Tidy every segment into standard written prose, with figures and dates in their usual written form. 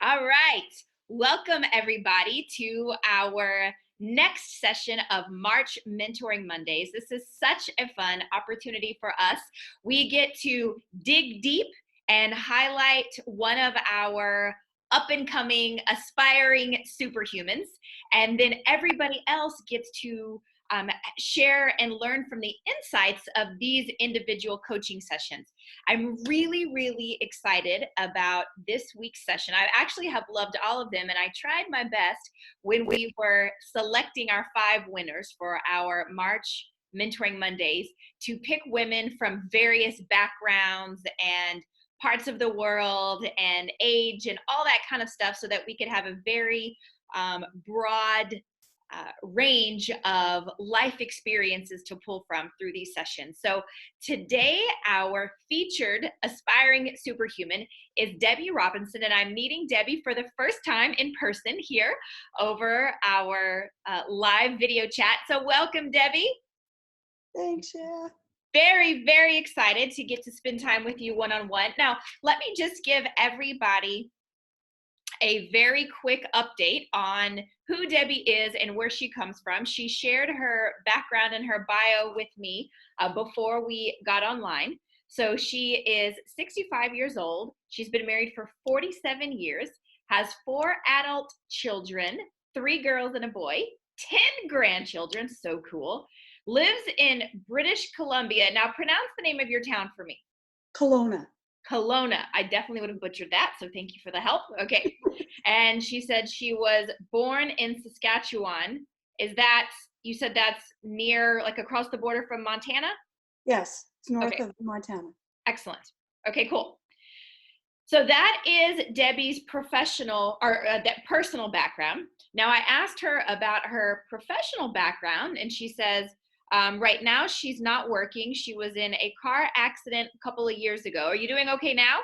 All right. Welcome, everybody, to our next session of March Mentoring Mondays. This is such a fun opportunity for us. We get to dig deep and highlight one of our up and coming, aspiring superhumans. And then everybody else gets to share and learn from the insights of these individual coaching sessions. I'm really, really excited about this week's session. I actually have loved all of them, and I tried my best when we were selecting our 5 winners for our March Mentoring Mondays to pick women from various backgrounds and parts of the world and age and all that kind of stuff so that we could have a very broad range of life experiences to pull from through these sessions. So today, our featured aspiring superhuman is Debbie Robinson, and I'm meeting Debbie for the first time in person here over our live video chat. So welcome, Debbie. Thanks, yeah. Very, very excited to get to spend time with you one-on-one. Now, let me just give everybody a very quick update on who Debbie is and where she comes from. She shared her background and her bio with me before we got online. So she is 65 years old. She's been married for 47 years, has 4 adult children, 3 girls and a boy, 10 grandchildren, so cool. Lives in British Columbia. Now pronounce the name of your town for me. Kelowna. Kelowna. I definitely would have butchered that, so thank you for the help. Okay. And she said she was born in Saskatchewan. Is that, you said that's near, like across the border from Montana? Yes, it's north Okay, of Montana. excellent. Okay, cool. So that is Debbie's professional or that personal background. Now I asked her about her professional background, and she says right now she's not working. She was in a car accident a couple of years ago. Are you doing okay now?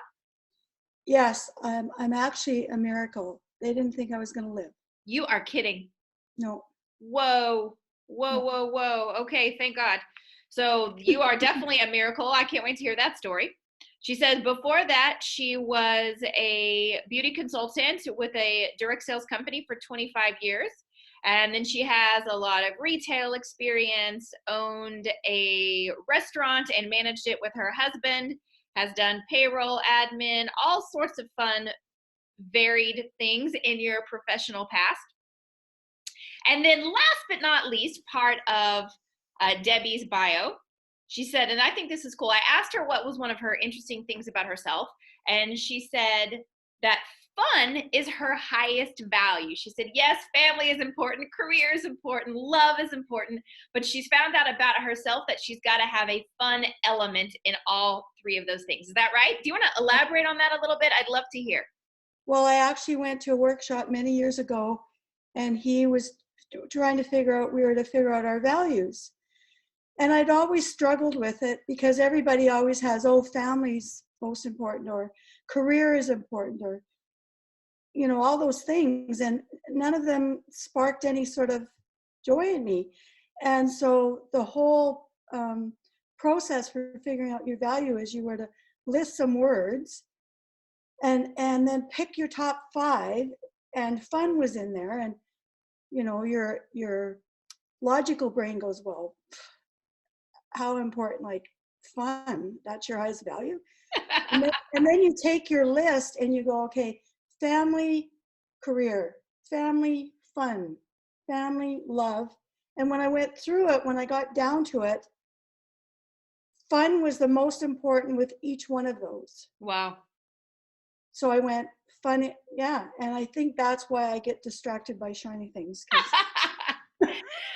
Yes, I'm actually a miracle. They didn't think I was going to live. You are kidding. No, Whoa, whoa, no. whoa, whoa. Okay, thank God. So you are definitely a miracle. I can't wait to hear that story. She says before that, she was a beauty consultant with a direct sales company for 25 years. And then she has a lot of retail experience, owned a restaurant and managed it with her husband, has done payroll, admin, all sorts of fun, varied things in your professional past. And then last but not least, part of Debbie's bio, she said, and I think this is cool. I asked her what was one of her interesting things about herself, and she said that fun is her highest value. She said, yes, family is important, career is important, love is important, but she's found out about herself that she's got to have a fun element in all 3 of those things. Is that right? Do you want to elaborate on that a little bit? I'd love to hear. Well, I actually went to a workshop many years ago, and he was trying to we were to figure out our values. And I'd always struggled with it because everybody always has, oh, family's most important, or career is important, or, you know, all those things. And none of them sparked any sort of joy in me. And so the whole process for figuring out your value is you were to list some words and then pick your top 5, and fun was in there. And you know, your logical brain goes, well, how important, like fun, that's your highest value. And then you take your list and you go, okay, family, career, family, fun, family, love. And when I went through it, when I got down to it, fun was the most important with each one of those. Wow. So I went fun, yeah. And I think that's why I get distracted by shiny things.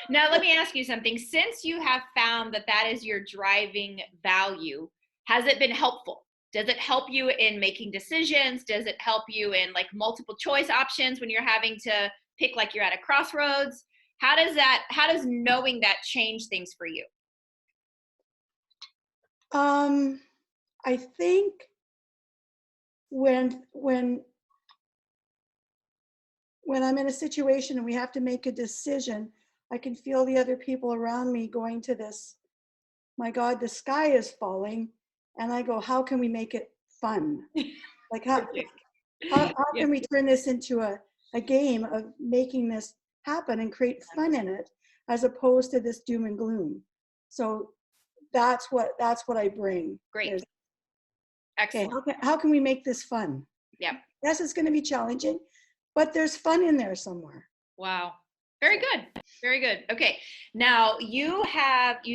Now, let me ask you something. Since you have found that that is your driving value, has it been helpful? Does it help you in making decisions? Does it help you in like multiple choice options when you're having to pick, like you're at a crossroads? How does knowing that change things for you? I think when I'm in a situation and we have to make a decision, I can feel the other people around me going to this, my God, the sky is falling. And I go, how can we make it fun? Like how, How Yeah. can we turn this into a game of making this happen and create fun in it, as opposed to this doom and gloom? So that's what I bring. Great. Is, okay, Excellent. how can we make this fun? Yeah. Yes, it's going to be challenging, but there's fun in there somewhere. Wow. Very good. Very good. Okay. Now you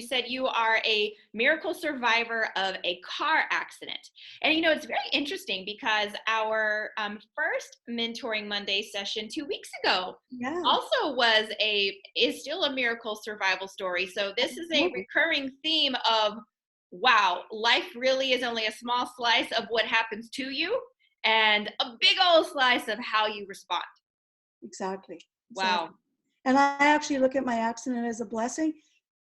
said you are a miracle survivor of a car accident. And it's very interesting because our first Mentoring Monday session 2 weeks ago Yeah. also is still a miracle survival story. So this is a Absolutely. recurring theme of, wow, life really is only a small slice of what happens to you and a big old slice of how you respond. Exactly. Wow. Exactly. And I actually look at my accident as a blessing.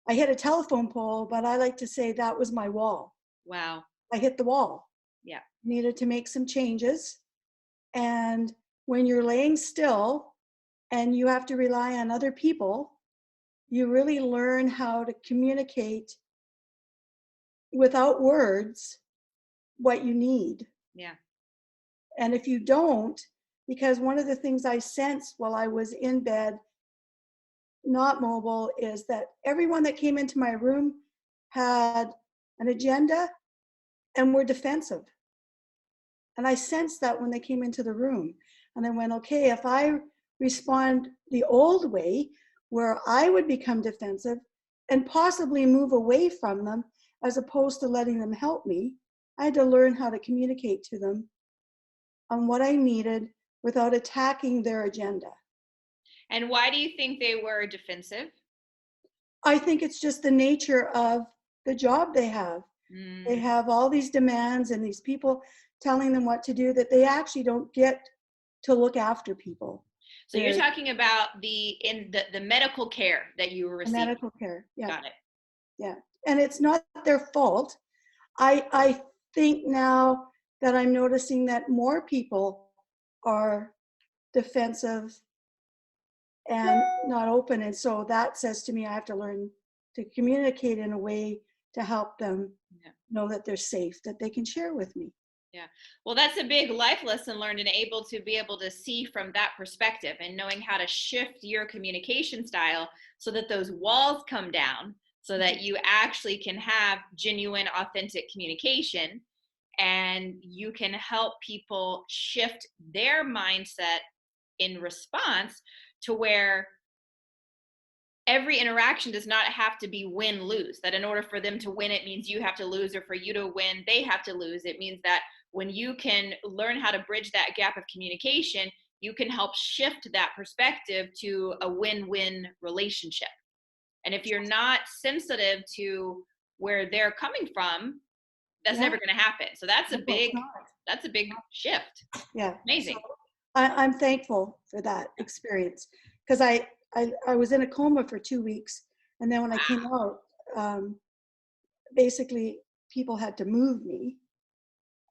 I hit a telephone pole, but I like to say that was my wall. Wow. I hit the wall. Yeah. Needed to make some changes. And when you're laying still and you have to rely on other people, you really learn how to communicate without words what you need. Yeah. And if you don't, because one of the things I sensed while I was in bed, not mobile, is that everyone that came into my room had an agenda and were defensive. And I sensed that when they came into the room. And I went, okay, if I respond the old way, where I would become defensive and possibly move away from them, as opposed to letting them help me, I had to learn how to communicate to them on what I needed without attacking their agenda. And why do you think they were defensive? I think it's just the nature of the job they have. They Mm. have all these demands and these people telling them what to do, that they actually don't get to look after people. So you're They're talking about the medical care that you were receiving. medical care. Yeah, Got it. yeah. And it's not their fault. I think now that I'm noticing that more people are defensive and not open. And so that says to me, I have to learn to communicate in a way to help them Yeah. know that they're safe, that they can share with me. Yeah. Well, that's a big life lesson learned and be able to see from that perspective and knowing how to shift your communication style so that those walls come down so that you actually can have genuine, authentic communication and you can help people shift their mindset in response to where every interaction does not have to be win lose, that in order for them to win it means you have to lose, or for you to win they have to lose. It means that when you can learn how to bridge that gap of communication, you can help shift that perspective to a win-win relationship. And if you're not sensitive to where they're coming from, that's Yeah, never going to happen. So that's a well, it's big not. shift. Yeah. So Amazing. I'm thankful for that experience, because I was in a coma for 2 weeks. And then when I came out, um, basically people had to move me.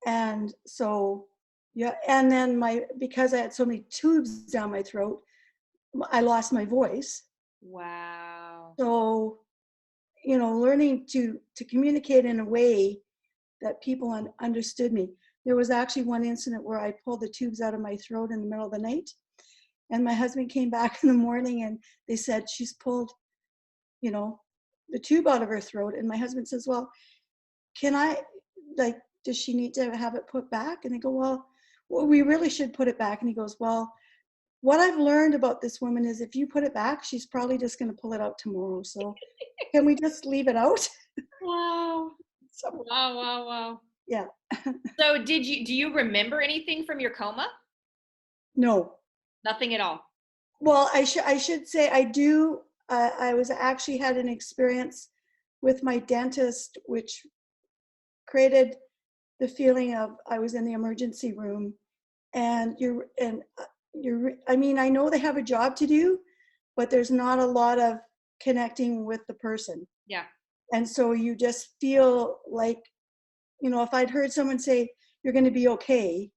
And so, yeah. And then because I had so many tubes down my throat, I lost my voice. Wow. So, learning to communicate in a way that people understood me. There was actually one incident where I pulled the tubes out of my throat in the middle of the night, and my husband came back in the morning and they said she's pulled, you know, the tube out of her throat. And my husband says, well, can I, like, does she need to have it put back? And they go, well, we really should put it back. And he goes, well, what I've learned about this woman is if you put it back, she's probably just going to pull it out tomorrow. So can we just leave it out? Wow. So, Wow, wow, wow. yeah. So do you remember anything from your coma? No. Nothing at all. Well, I should say I do. I was actually had an experience with my dentist, which created the feeling of I was in the emergency room, and you're. I mean, I know they have a job to do, but there's not a lot of connecting with the person, Yeah. and so you just feel like, if I'd heard someone say you're going to be okay.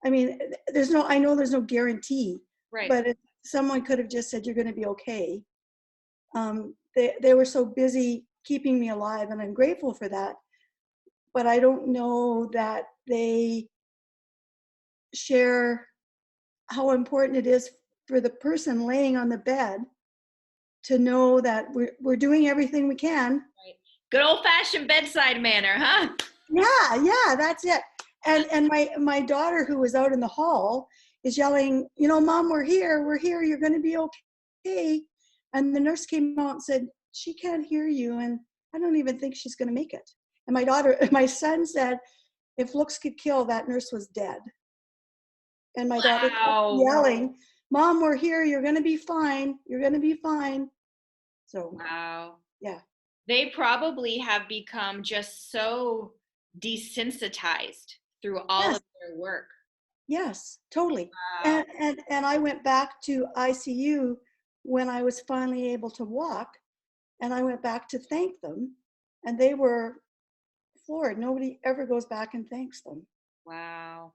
I mean, I know there's no guarantee, Right. but if someone could have just said you're going to be okay. They were so busy keeping me alive, and I'm grateful for that. But I don't know that they share how important it is for the person laying on the bed to know that we're doing everything we can. Right. Good old-fashioned bedside manner, huh? Yeah, that's it. And my daughter, who was out in the hall, is yelling, Mom, we're here, you're going to be okay. And the nurse came out and said, she can't hear you, and I don't even think she's going to make it. And my son said, if looks could kill, that nurse was dead. And my daughter kept Wow. yelling, Mom, we're here, you're going to be fine, you're going to be fine. So, Wow. yeah. They probably have become just so desensitized through all Yes, of their work. yes, totally. Wow. And I went back to ICU when I was finally able to walk, and I went back to thank them, and they were floored. Nobody ever goes back and thanks them. Wow.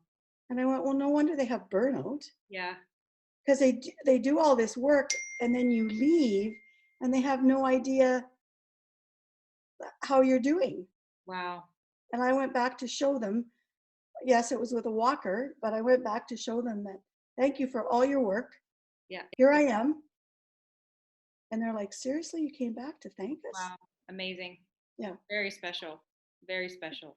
And I went, well, no wonder they have burnout, Yeah. because they do all this work, and then you leave, and they have no idea how you're doing. Wow. And I went back to show them. Yes, it was with a walker, but I went back to show them that thank you for all your work. Yeah. Here I am. And they're like, seriously, you came back to thank us? Wow. Amazing. Yeah. Very special. Very special.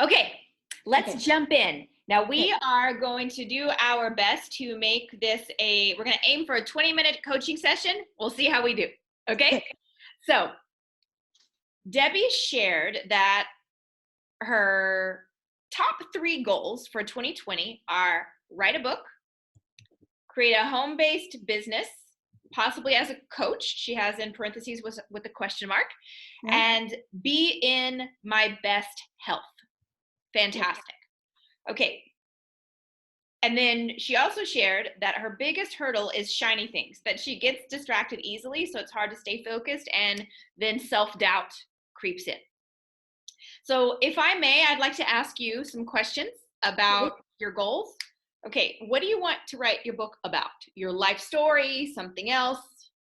Okay, let's Okay. jump in. Now we Okay. are going to do our best to make this we're going to aim for a 20-minute coaching session. We'll see how we do. Okay? Okay. So Debbie shared that her top 3 goals for 2020 are write a book, create a home-based business, possibly as a coach. She has in parentheses with a question mark, Yeah. and be in my best health. Fantastic. Okay. And then she also shared that her biggest hurdle is shiny things, that she gets distracted easily, so it's hard to stay focused, and then self-doubt creeps in. So if I may, I'd like to ask you some questions about your goals. Okay, what do you want to write your book about? Your life story, something else?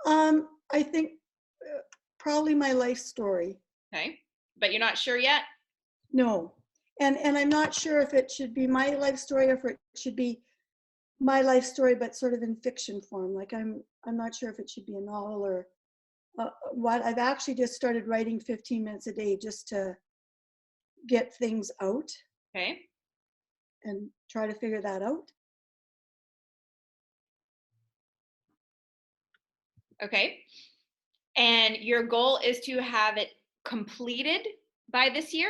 I think probably my life story. Okay, but you're not sure yet? No. And I'm not sure if it should be my life story or if it should be my life story, but sort of in fiction form. Like I'm not sure if it should be a novel or what. I've actually just started writing 15 minutes a day just to get things out Okay. and try to figure that out. Okay. And your goal is to have it completed by this year?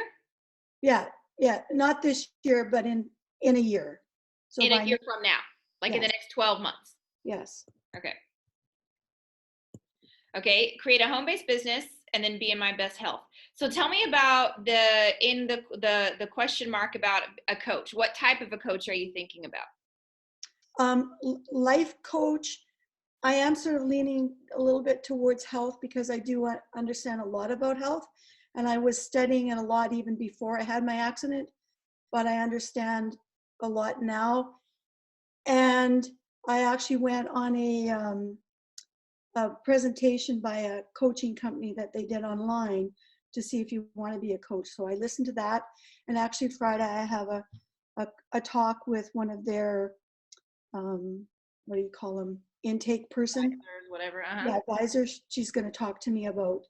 Yeah, not this year, but in a year. So In a by year from now, like in the yes, next 12 months. yes. Okay. Okay, create a home-based business and then be in my best health. So tell me about the question mark about a coach. What type of a coach are you thinking about? Life coach. I am sort of leaning a little bit towards health because I do understand a lot about health, and I was studying it a lot even before I had my accident, but I understand a lot now. And I actually went on a presentation by a coaching company that they did online to see if you want to be a coach. So I listened to that, and actually Friday I have a talk with one of their what do you call them, intake person. Advisors, whatever. Yeah, advisor. She's going to talk to me about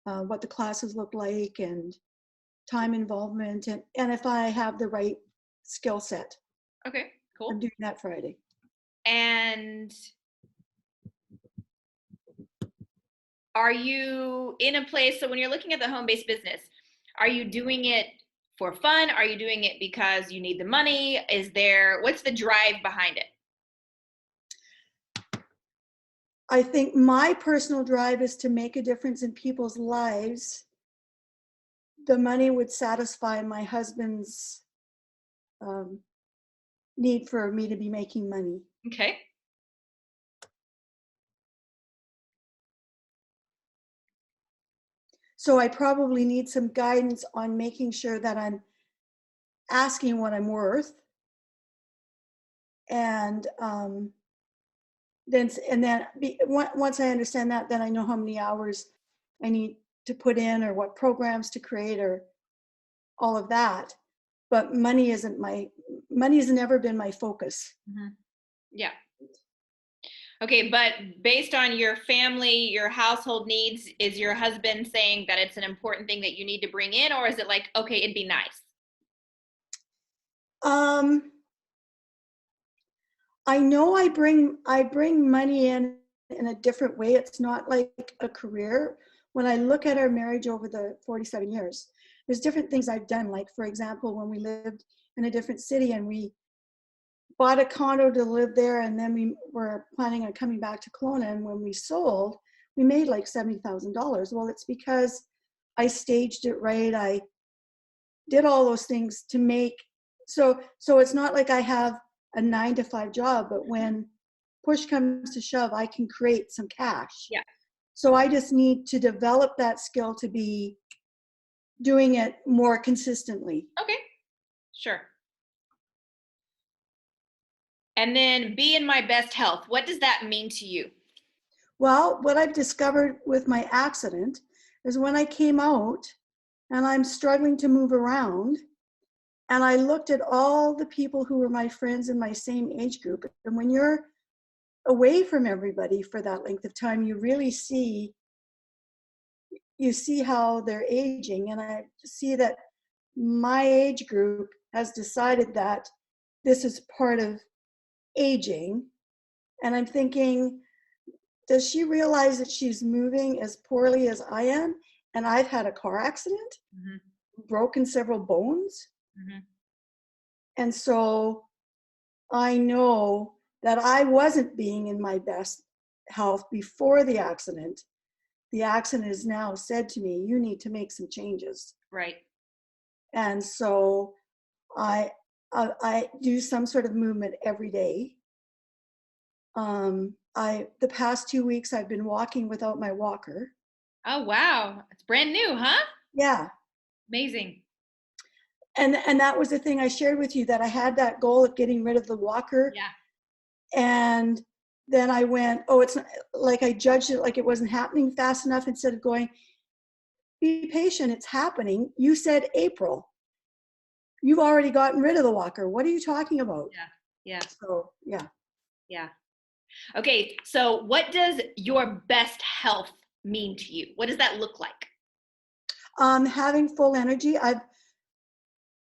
what the classes look like and time involvement, and if I have the right skill set. Okay, cool. I'm doing that Friday. And are you in a place, so when you're looking at the home-based business, are you doing it for fun? Are you doing it because you need the money? What's the drive behind it? I think my personal drive is to make a difference in people's lives. The money would satisfy my husband's um, need for me to be making money. Okay. So I probably need some guidance on making sure that I'm asking what I'm worth, and then once I understand that, then I know how many hours I need to put in or what programs to create or all of that. But money isn't my money's never been my focus. Yeah. Okay, but based on your family, your household needs, is your husband saying that it's an important thing that you need to bring in, or is it like, okay, it'd be nice? Um, I know I bring money in a different way. It's not like a career. When I look at our marriage over the 47 years, there's different things I've done. Like, for example, when we lived in a different city and we bought a condo to live there, and then we were planning on coming back to Kelowna, and when we sold, we made like $70,000. Well, it's because I staged it right. I did all those things to make, so it's not like I have a 9 to 5 job, but when push comes to shove, I can create some cash. Yeah. So I just need to develop that skill to be doing it more consistently. Okay, sure. And then be in my best health. What does that mean to you? Well, what I've discovered with my accident is when I came out and I'm struggling to move around, and I looked at all the people who were my friends in my same age group. And when you're away from everybody for that length of time, you really see how they're aging. And I see that my age group has decided that this is part of aging. And I'm thinking, does she realize that she's moving as poorly as I am? And I've had a car accident, broken several bones. And so I know that I wasn't being in my best health before the accident. The accident has now said to me, you need to make some changes. Right. And so I do some sort of movement every day. The past 2 weeks I've been walking without my walker. Oh, wow. It's brand new, huh? Yeah. Amazing. And that was the thing I shared with you, that I had that goal of getting rid of the walker. Yeah. And then I went, oh, it's not, like I judged it like it wasn't happening fast enough, instead of going, be patient, it's happening. You said April. You've already gotten rid of the walker. What are you talking about? Yeah. So, yeah. Yeah. Okay, so what does your best health mean to you? What does that look like? Having full energy.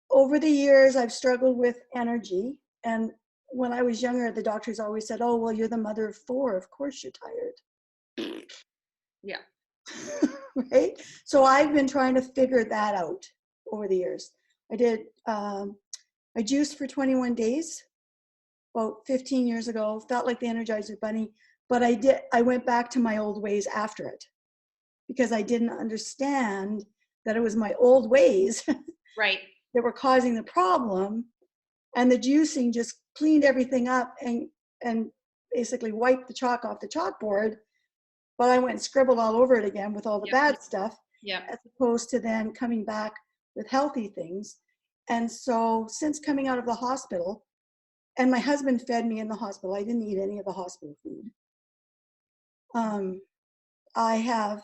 Over the years, I've struggled with energy. And when I was younger, the doctors always said, oh, well, you're the mother of 4. Of course you're tired. Yeah. Right? So I've been trying to figure that out over the years. I juiced for 21 days about 15 years ago, felt like the Energizer Bunny, but I went back to my old ways after it, because I didn't understand that it was my old ways Right. that were causing the problem, and the juicing just cleaned everything up and basically wiped the chalk off the chalkboard. But I went and scribbled all over it again with all the bad stuff, as opposed to then coming back with healthy things. And so since coming out of the hospital, and my husband fed me in the hospital, I didn't eat any of the hospital food. I have,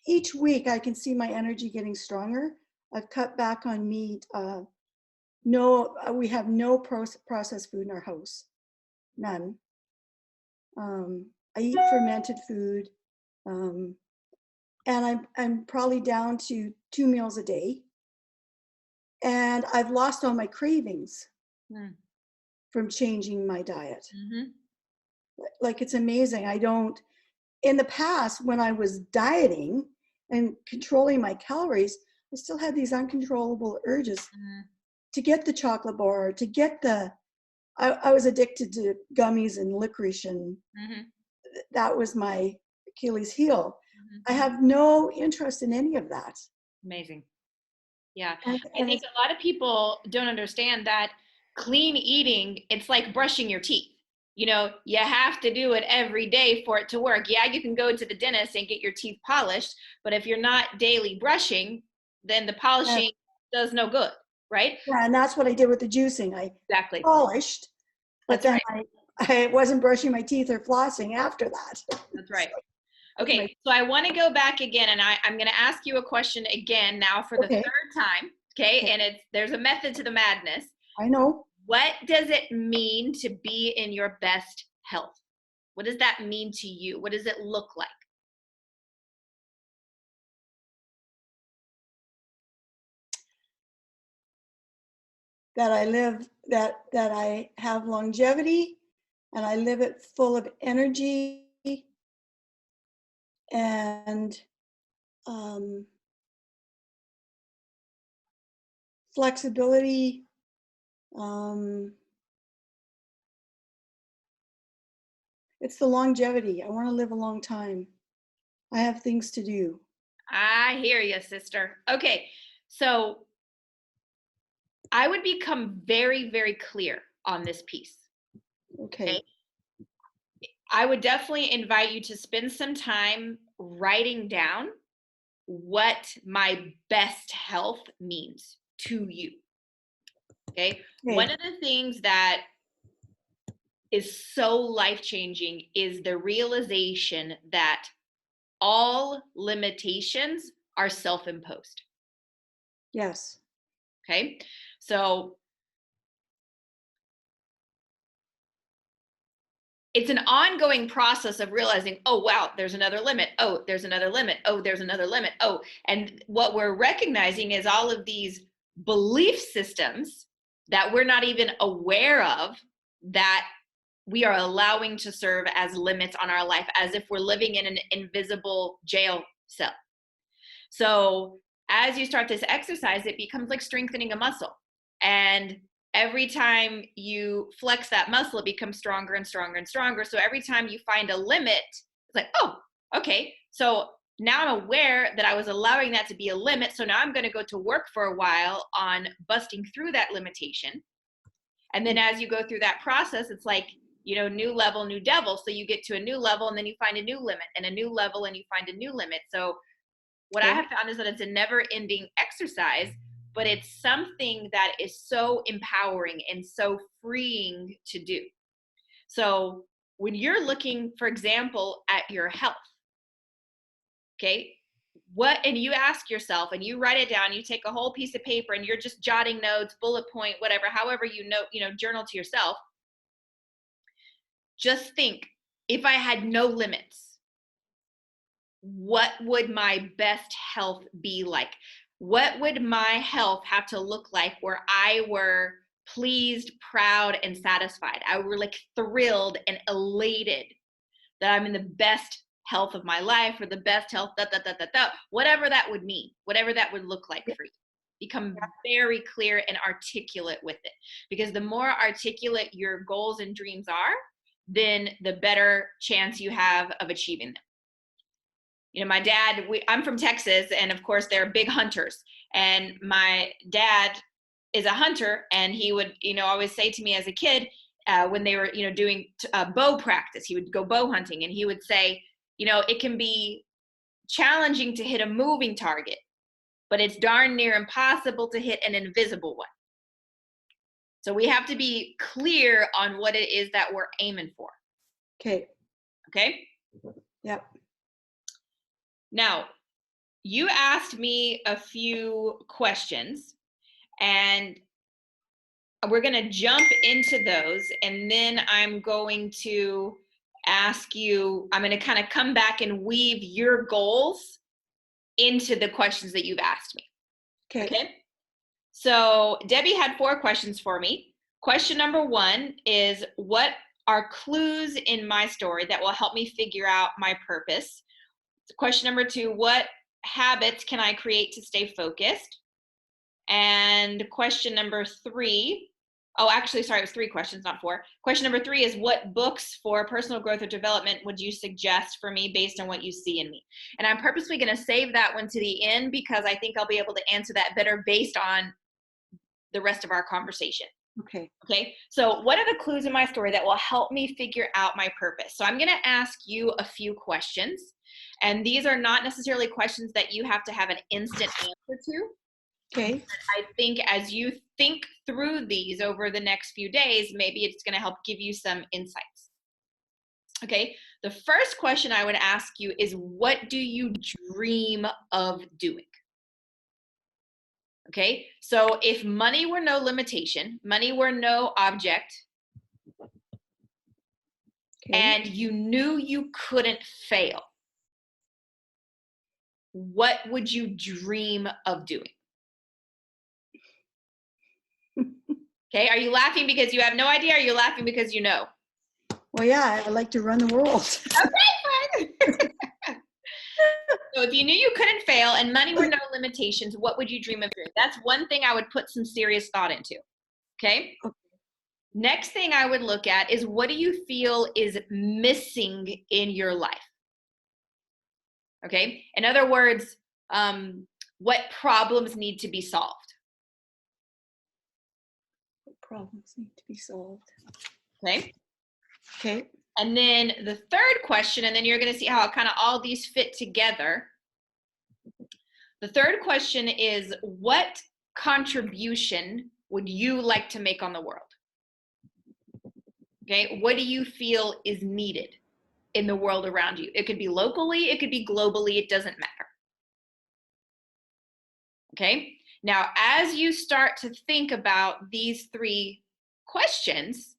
each week I can see my energy getting stronger. I've cut back on meat. We have no processed food in our house, none. I eat fermented food, and I'm probably down to 2 meals a day. And I've lost all my cravings from changing my diet. Like, it's amazing. In the past, when I was dieting and controlling my calories, I still had these uncontrollable urges to get the chocolate bar, to get I was addicted to gummies and licorice, and that was my Achilles heel. I have no interest in any of that. Amazing. Yeah. And I think a lot of people don't understand that clean eating, it's like brushing your teeth. You know, you have to do it every day for it to work. Yeah, you can go to the dentist and get your teeth polished, but if you're not daily brushing, then the polishing does no good, right? Yeah, and that's what I did with the juicing. I Exactly. polished, but That's then I wasn't brushing my teeth or flossing after that. That's right. Okay, so I want to go back again, and I'm going to ask you a question again now for the third time. Okay, and there's a method to the madness. I know. What does it mean to be in your best health? What does that mean to you? What does it look like? That I live, that I have longevity, and I live it full of energy and flexibility. It's the longevity. I want to live a long time. I have things to do. I hear you, sister. Okay, so I would become very, very clear on this piece. Okay. Okay. I would definitely invite you to spend some time writing down what my best health means to you. Okay. One Okay. of the things that is so life changing is the realization that all limitations are self imposed. Yes. Okay. So it's an ongoing process of realizing, oh, wow, there's another limit. Oh, there's another limit. Oh, there's another limit. Oh, and what we're recognizing is all of these belief systems that we're not even aware of that we are allowing to serve as limits on our life, as if we're living in an invisible jail cell. So as you start this exercise, it becomes like strengthening a muscle. And every time you flex that muscle, it becomes stronger and stronger and stronger. So every time you find a limit, it's like, oh, okay. So now I'm aware that I was allowing that to be a limit. So now I'm going to go to work for a while on busting through that limitation. And then as you go through that process, it's like, new level, new devil. So you get to a new level and then you find a new limit and a new level and you find a new limit. So what I Okay. have found is that it's a never ending exercise, but it's something that is so empowering and so freeing to do. So when you're looking, for example, at your health, okay, and you ask yourself and you write it down, you take a whole piece of paper and you're just jotting notes, bullet point, whatever, however journal to yourself. Just think, if I had no limits, what would my best health be like? What would my health have to look like where I were pleased, proud, and satisfied? I were like thrilled and elated that I'm in the best health of my life, or the best health, whatever that would mean, whatever that would look like for you. Become very clear and articulate with it. Because the more articulate your goals and dreams are, then the better chance you have of achieving them. My dad, I'm from Texas, and of course they're big hunters. And my dad is a hunter, and he would, always say to me as a kid, when they were, doing bow practice, he would go bow hunting, and he would say, it can be challenging to hit a moving target, but it's darn near impossible to hit an invisible one. So we have to be clear on what it is that we're aiming for. Okay. Okay. Yep. Now, you asked me a few questions, and we're going to jump into those, and then I'm going to ask you, I'm going to kind of come back and weave your goals into the questions that you've asked me. Okay. So Debbie had 4 questions for me. Question number 1 is, what are clues in my story that will help me figure out my purpose? Question number 2, what habits can I create to stay focused? And question number 3, it was 3 questions, not 4. Question number 3 is, what books for personal growth or development would you suggest for me based on what you see in me? And I'm purposely going to save that one to the end, because I think I'll be able to answer that better based on the rest of our conversation. Okay. Okay. So what are the clues in my story that will help me figure out my purpose? So I'm going to ask you a few questions, and these are not necessarily questions that you have to have an instant answer to. Okay. I think as you think through these over the next few days, maybe it's going to help give you some insights. Okay. The first question I would ask you is, what do you dream of doing? Okay, so if money were no limitation, money were no object, and you knew you couldn't fail, what would you dream of doing? Okay, are you laughing because you have no idea, or are you laughing because you know? Well, yeah, I'd like to run the world. Okay, fine. So if you knew you couldn't fail and money were no limitations, what would you dream of doing? That's one thing I would put some serious thought into. Okay. Next thing I would look at is, what do you feel is missing in your life? Okay. In other words, what problems need to be solved? What problems need to be solved? Okay. Okay. And then the third question, and then you're going to see how kind of all these fit together. The third question is, what contribution would you like to make on the world? Okay. What do you feel is needed in the world around you? It could be locally, it could be globally, it doesn't matter. Okay. Now, as you start to think about these three questions,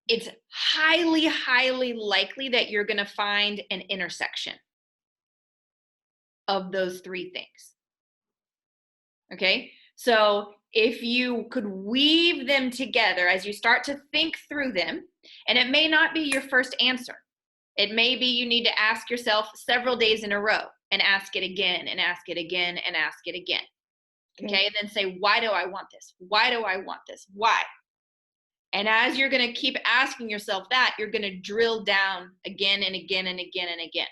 it's highly, highly likely that you're going to find an intersection of those three things. Okay. So if you could weave them together as you start to think through them, and it may not be your first answer. It may be you need to ask yourself several days in a row and ask it again and ask it again and ask it again. Okay. And then say, why do I want this? Why do I want this? Why? And as you're going to keep asking yourself that, you're going to drill down again and again and again and again.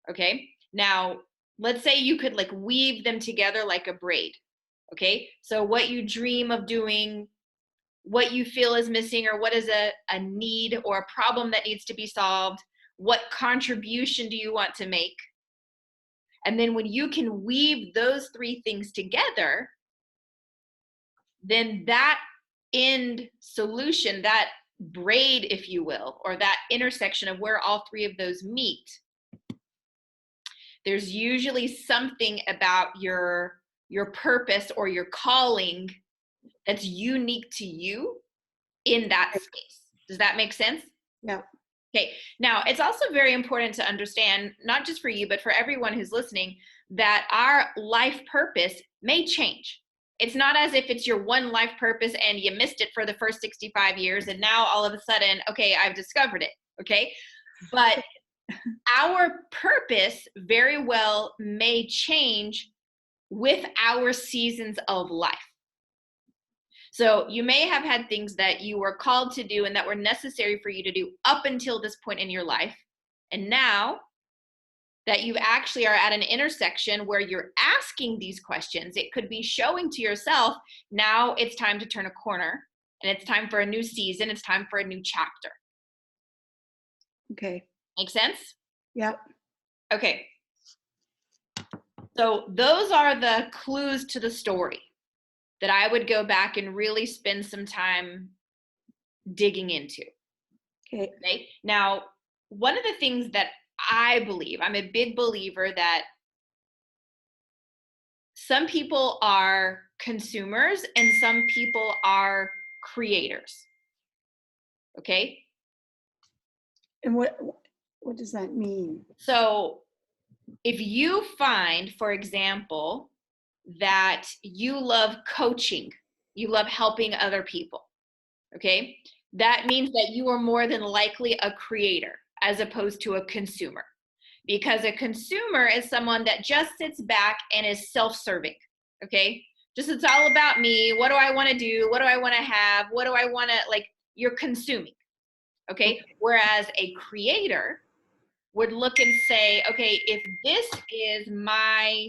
Okay. Now, let's say you could like weave them together like a braid. Okay. So what you dream of doing, what you feel is missing, or what is a need or a problem that needs to be solved, what contribution do you want to make? And then when you can weave those three things together, then that end solution, that braid, if you will, or that intersection of where all three of those meet, there's usually something about your purpose or your calling that's unique to you in that space. Does that make sense? Yeah. Okay. Now, it's also very important to understand, not just for you, but for everyone who's listening, that our life purpose may change. It's not as if it's your one life purpose and you missed it for the first 65 years and now all of a sudden, okay, I've discovered it. Okay. But our purpose very well may change with our seasons of life. So you may have had things that you were called to do and that were necessary for you to do up until this point in your life. And now that you actually are at an intersection where you're asking these questions, it could be showing to yourself, now it's time to turn a corner and it's time for a new season. It's time for a new chapter. Okay. Make sense? Yep. Okay. So those are the clues to the story that I would go back and really spend some time digging into. Okay. Now, one of the things that I believe, I'm a big believer that some people are consumers and some people are creators. Okay. And what does that mean? So if you find, for example, that you love coaching, you love helping other people, okay, that means that you are more than likely a creator as opposed to a consumer. Because a consumer is someone that just sits back and is self-serving, okay? Just it's all about me. What do I want to do? What do I want to have? What do I want to, like, you're consuming, okay? Whereas a creator would look and say, okay, if this is my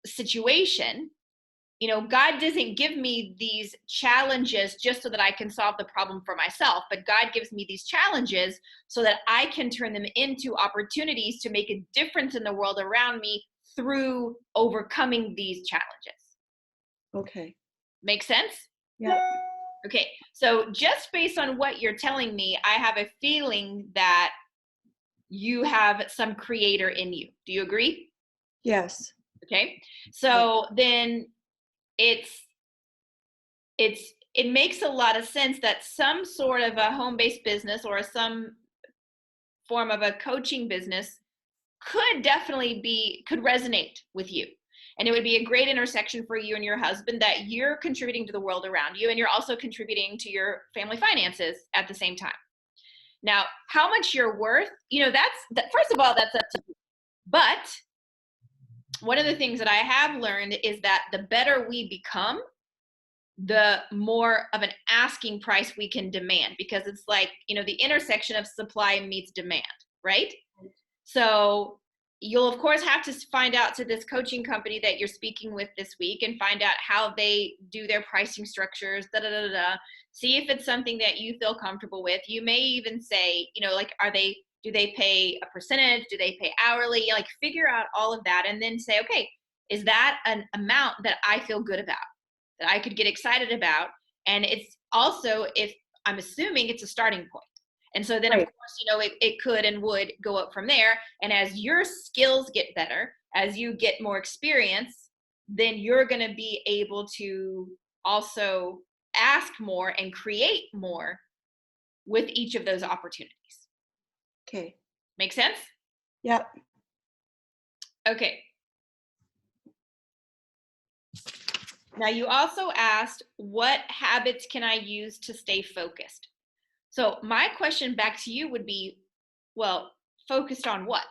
situation, you know, God doesn't give me these challenges just so that I can solve the problem for myself, but God gives me these challenges so that I can turn them into opportunities to make a difference in the world around me through overcoming these challenges. Okay. Make sense? Yeah. Okay. So just based on what you're telling me, I have a feeling that you have some creator in you. Do you agree? Yes. Okay. So then it's it makes a lot of sense that some sort of a home-based business or some form of a coaching business could resonate with you. And it would be a great intersection for you and your husband, that you're contributing to the world around you and you're also contributing to your family finances at the same time. Now, how much you're worth, first of all, that's up to you. But one of the things that I have learned is that the better we become, the more of an asking price we can demand, because it's like, the intersection of supply meets demand, right? So you'll of course have to find out to this coaching company that you're speaking with this week and find out how they do their pricing structures, see if it's something that you feel comfortable with. You may even say, like, do they pay a percentage? Do they pay hourly? Like, figure out all of that and then say, okay, is that an amount that I feel good about, that I could get excited about? And it's also, if I'm assuming it's a starting point. And so then, of course, it could and would go up from there. And as your skills get better, as you get more experience, then you're going to be able to also ask more and create more with each of those opportunities. Okay. Make sense? Yep. Okay. Now, you also asked, what habits can I use to stay focused? So my question back to you would be, well, focused on what?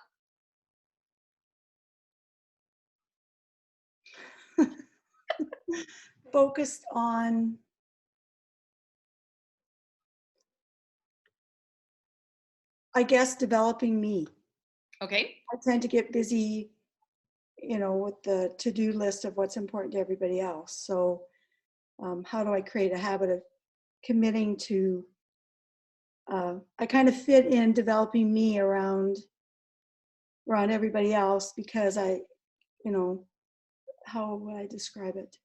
Focused on, I guess, developing me. Okay. I tend to get busy, with the to-do list of what's important to everybody else. So how do I create a habit of committing to, I kind of fit in developing me around everybody else, because how would I describe it?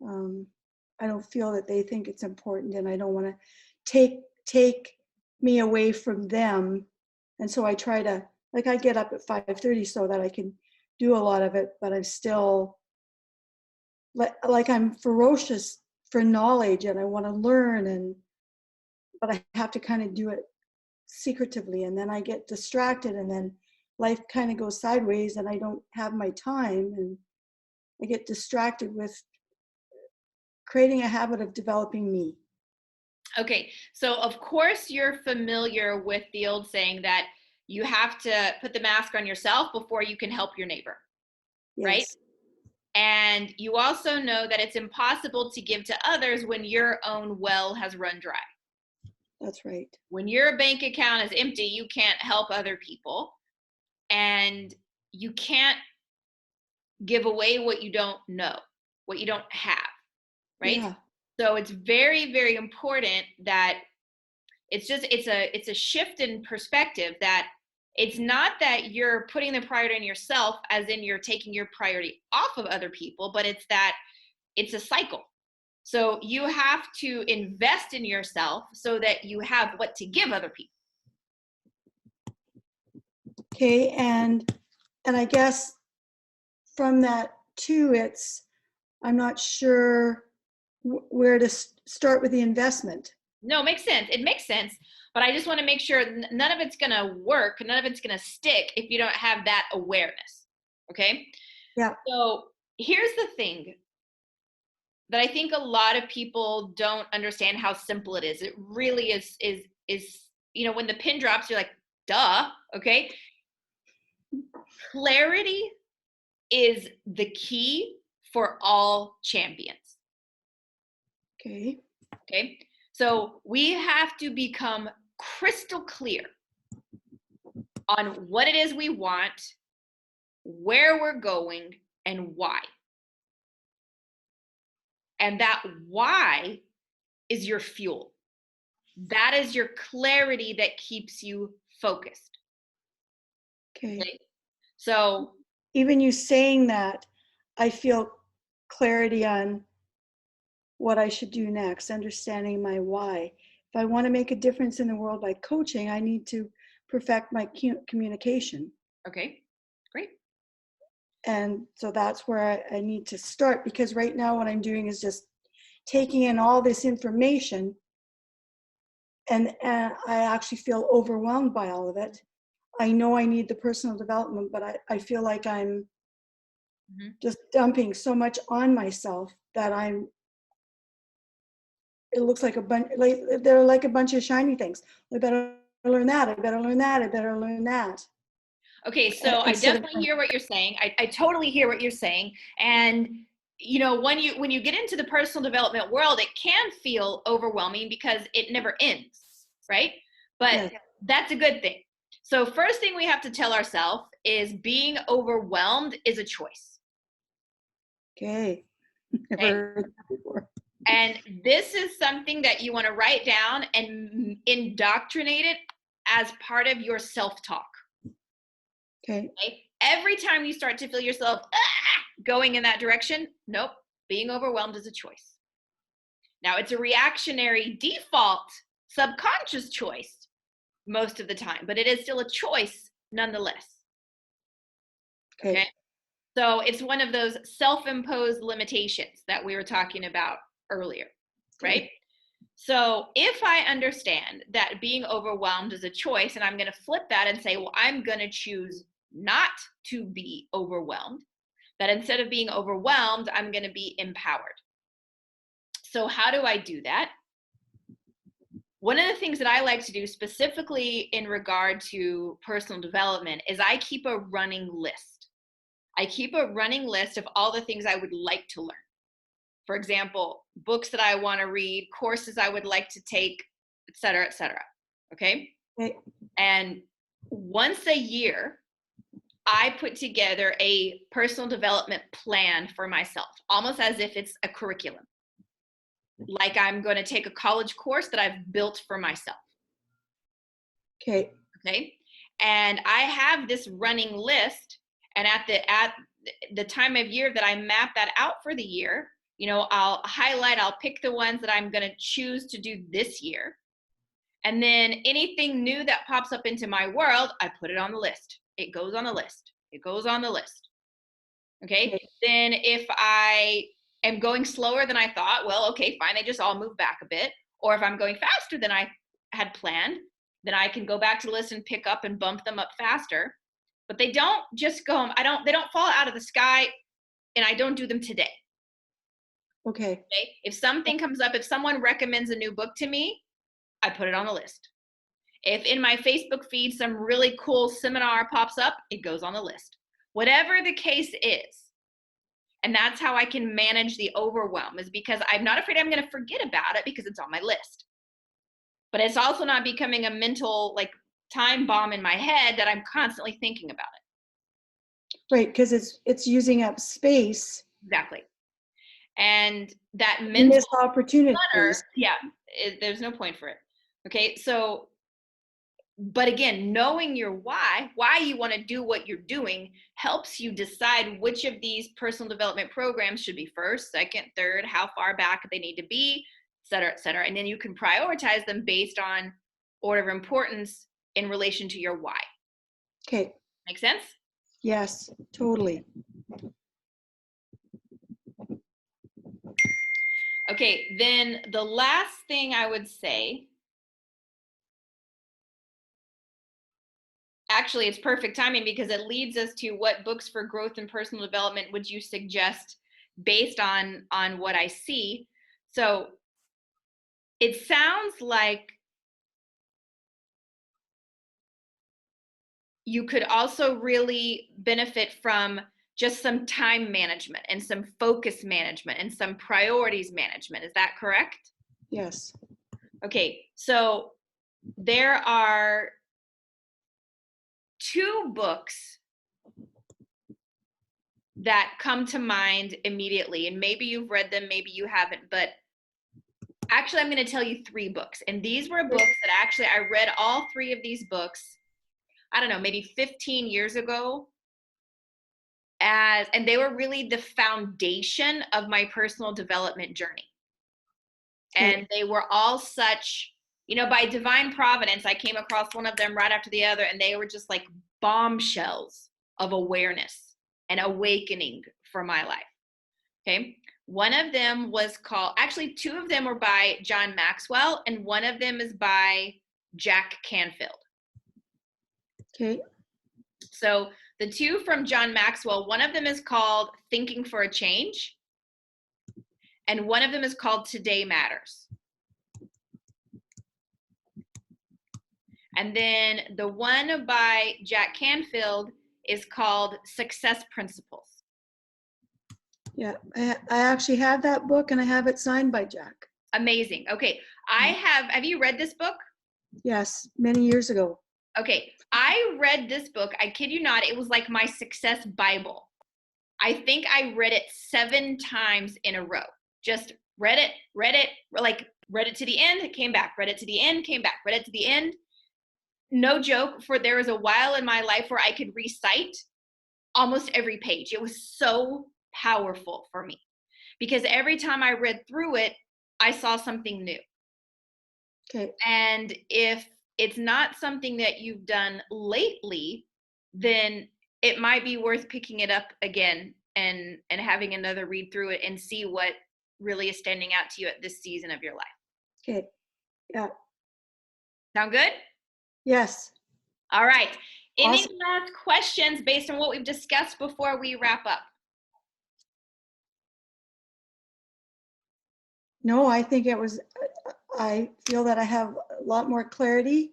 I don't feel that they think it's important, and I don't want to take me away from them. And so I try to, like, I get up at 5:30 so that I can do a lot of it, but I'm still like I'm ferocious for knowledge and I want to learn, but I have to kind of do it secretively, and then I get distracted, and then life kind of goes sideways and I don't have my time, and I get distracted with creating a habit of developing me. Okay, so of course you're familiar with the old saying that you have to put the mask on yourself before you can help your neighbor, right? Yes, And you also know that it's impossible to give to others when your own well has run dry. that's right. When your bank account is empty, you can't help other people, and you can't give away what you don't know, what you don't have, right? Yeah, So it's very, very important that it's a shift in perspective, that it's not that you're putting the priority on yourself, as in you're taking your priority off of other people, but it's that it's a cycle. So you have to invest in yourself so that you have what to give other people. okay. And I guess from that too, I'm not sure where to start with the investment. No, it makes sense. It makes sense. But I just want to make sure none of it's going to work, none of it's going to stick if you don't have that awareness. Okay? Yeah. So here's the thing that I think a lot of people don't understand, how simple it is. It really is, when the pin drops, you're like, duh, okay? Clarity is the key for all champions. Okay. Okay? So we have to become crystal clear on what it is we want, where we're going, and why. And that why is your fuel. That is your clarity that keeps you focused. Okay. So Even you saying that, I feel clarity on what I should do next, understanding my why. If I want to make a difference in the world by coaching, I need to perfect my communication. Okay, great. And so that's where I need to start, because right now what I'm doing is just taking in all this information, and I actually feel overwhelmed by all of it. I know I need the personal development, but I feel like I'm just dumping so much on myself that it looks like they're like a bunch of shiny things. I better learn that, I better learn that, I better learn that. Okay, so I Instead of, definitely hear what you're saying. I totally hear what you're saying. And when you get into the personal development world, it can feel overwhelming because it never ends, right? But yeah, that's a good thing. So first thing we have to tell ourselves is being overwhelmed is a choice. okay, never Okay. heard that before. And this is something that you want to write down and indoctrinate it as part of your self-talk. Okay, Okay? Every time you start to feel yourself going in that direction, nope, being overwhelmed is a choice. Now, it's a reactionary default subconscious choice most of the time, but it is still a choice nonetheless. okay, Okay. So it's one of those self-imposed limitations that we were talking about earlier, right? okay, So if I understand that being overwhelmed is a choice, and I'm going to flip that and say, well, I'm going to choose not to be overwhelmed, that instead of being overwhelmed, I'm going to be empowered. So how do I do that? One of the things that I like to do specifically in regard to personal development is I keep a running list. I keep a running list of all the things I would like to learn. For example, books that I want to read, courses I would like to take, et cetera, et cetera. Okay. okay, And once a year, I put together a personal development plan for myself, almost as if it's a curriculum. Like I'm going to take a college course that I've built for myself. okay, Okay. And I have this running list. And at the time of year that I map that out for the year, I'll pick the ones that I'm going to choose to do this year. And then anything new that pops up into my world, I put it on the list. It goes on the list. It goes on the list. Okay. okay, Then if I am going slower than I thought, well, okay, fine. They just all move back a bit. Or if I'm going faster than I had planned, then I can go back to the list and pick up and bump them up faster. But they don't just they don't fall out of the sky, and I don't do them today. okay, Okay. If something comes up, if someone recommends a new book to me, I put it on the list. If in my Facebook feed some really cool seminar pops up, it goes on the list. Whatever the case is. And that's how I can manage the overwhelm, is because I'm not afraid I'm going to forget about it because it's on my list. But it's also not becoming a mental time bomb in my head that I'm constantly thinking about it. right, because it's using up space, Exactly. And that mental missed opportunities. clutter, yeah, there's no point for it. Okay. So, but again, knowing your why you want to do what you're doing, helps you decide which of these personal development programs should be first, second, third, how far back they need to be, et cetera, et cetera. And then you can prioritize them based on order of importance in relation to your why. Okay, Make sense? yes, totally. Okay, then the last thing I would say, actually, it's perfect timing because it leads us to what books for growth and personal development would you suggest based on what I see. So it sounds like you could also really benefit from just some time management and some focus management and some priorities management. Is that correct? Yes, Okay, so there are two books that come to mind immediately, and maybe you've read them, maybe you haven't, but actually I'm going to tell you three books. And these were books that actually I read all three of these books, I don't know, maybe 15 years ago, and they were really the foundation of my personal development journey. okay, And they were all such You know, by divine providence, I came across one of them right after the other, and they were just like bombshells of awareness and awakening for my life. Okay. One of them was called, actually, two of them were by John Maxwell, and one of them is by Jack Canfield. Okay. So the two from John Maxwell, one of them is called Thinking for a Change, and one of them is called Today Matters. And then the one by Jack Canfield is called Success Principles. Yeah, I actually have that book, and I have it signed by Jack. Amazing. Okay. Have you read this book? Yes, many years ago. Okay. I read this book. I kid you not. It was like my success Bible. I think I read it 7 times in a row. Just read it to the end, came back, read it to the end, came back, read it to the end. No joke, for there was a while in my life where I could recite almost every page. It was so powerful for me because every time I read through it, I saw something new. Okay. And if it's not something that you've done lately, then it might be worth picking it up again and having another read through it and see what really is standing out to you at this season of your life. Okay. Yeah. Sound good? Yes. All right. Any Awesome. last questions based on what we've discussed before we wrap up? No, I think I feel that I have a lot more clarity.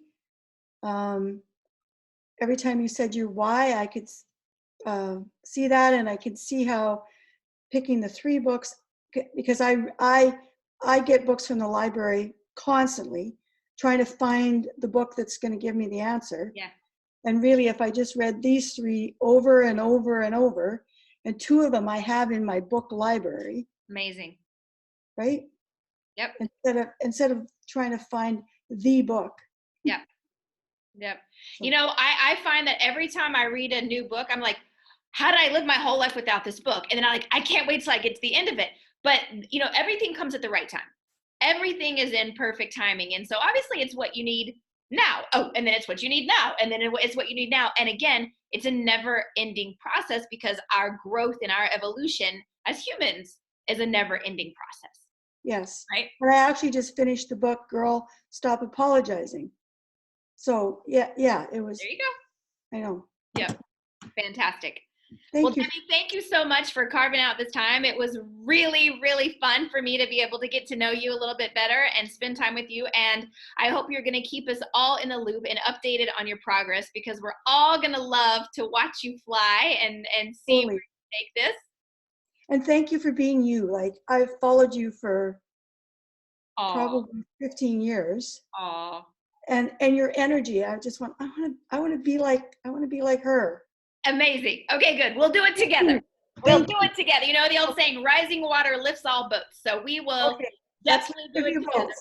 Every time you said your why, I could see that, and I could see how picking the 3 books, because I get books from the library constantly, trying to find the book that's going to give me the answer. Yeah. And really, if I just read these 3 over and over and over, and 2 of them I have in my book library. Amazing. Right? Yep. Instead of trying to find the book. Yep. Yep. You know, I find that every time I read a new book, I'm like, how did I live my whole life without this book? And then I can't wait till I get to the end of it. But, you know, everything comes at the right time. Everything is in perfect timing. And so obviously it's what you need now. Oh, and then it's what you need now. And then it's what you need now. And again, it's a never ending process because our growth and our evolution as humans is a never ending process. Yes. Right. But I actually just finished the book, Girl, Stop Apologizing. So yeah, it was. There you go. I know. Yep. Fantastic. Thank you. Debbie, thank you so much for carving out this time. It was really, really fun for me to be able to get to know you a little bit better and spend time with you. And I hope you're going to keep us all in the loop and updated on your progress, because we're all going to love to watch you fly and see where you take this. And thank you for being you. Like, I've followed you for probably 15 years. Aww. And your energy, I just want to be like her. Amazing. Okay, good. We'll do it together. We'll do it together. You know the old saying, rising water lifts all boats. So we will definitely do it together.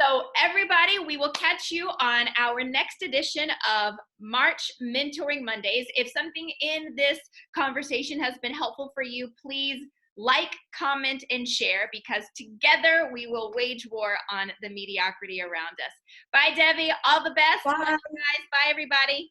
So everybody, we will catch you on our next edition of March Mentoring Mondays. If something in this conversation has been helpful for you, please like, comment, and share, because together we will wage war on the mediocrity around us. Bye, Debbie. All the best. Bye. Love you guys. Bye, everybody.